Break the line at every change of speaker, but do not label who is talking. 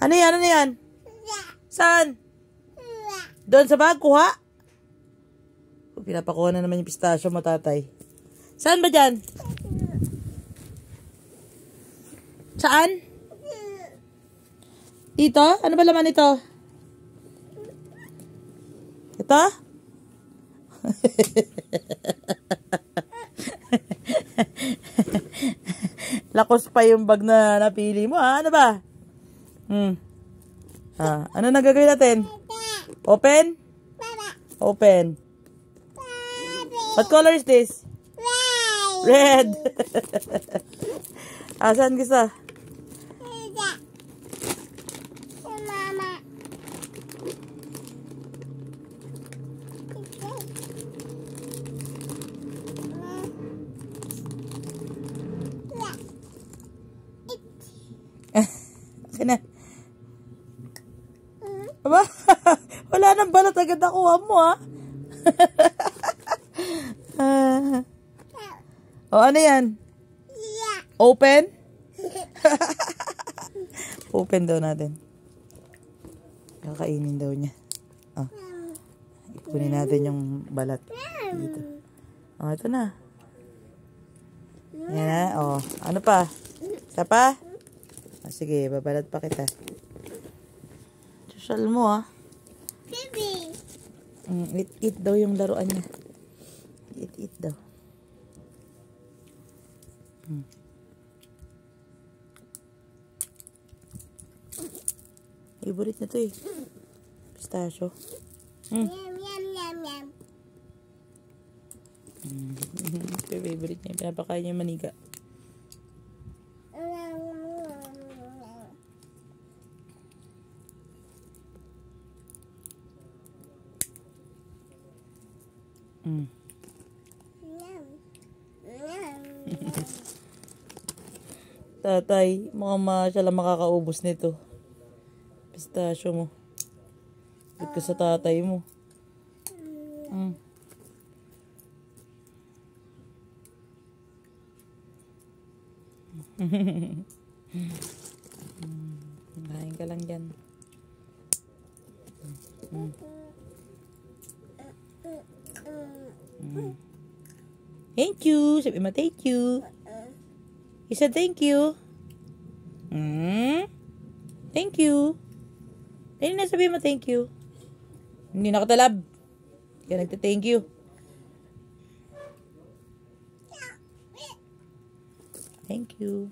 Ano yan? Ano yan? Saan? Doon sa bag? Kuha? Pinapakuha na naman yung pistachio mo, tatay. Saan ba dyan? Saan? Dito? Ano ba laman ito? Ito? Lakos pa yung bag na napili mo, ha? Ano ba? Ano na gagawin natin? Open? Open. What color is this? Red. Saan gusto? Okay na. Aba, wala nang balot, agad nakuha mo, ha? O, ano yan? Open? Open daw natin. Kakainin daw niya. Ipunin natin yung balat. Dito. Ito na. Yan, ano pa? Isa pa? Sige, babalat pa kita. Social mo, ha?
Baby.
Eat daw yung laruan niya. Eat daw. Favorite na to eh. Pistachio.
Yum, yum, yum, yum.
Favorite niya. Pinapakain niya yung maniga. Tatay, mukhang siya lang makakaubos nito. Pistachio mo. Ba't ka sa tatay mo? Kain ka lang dyan. Thank you. Sabi mo, thank you. You said thank you. Thank you. Dali na, sabi mo thank you. Hindi nakatalab. Kaya nagte-thank you. Thank you.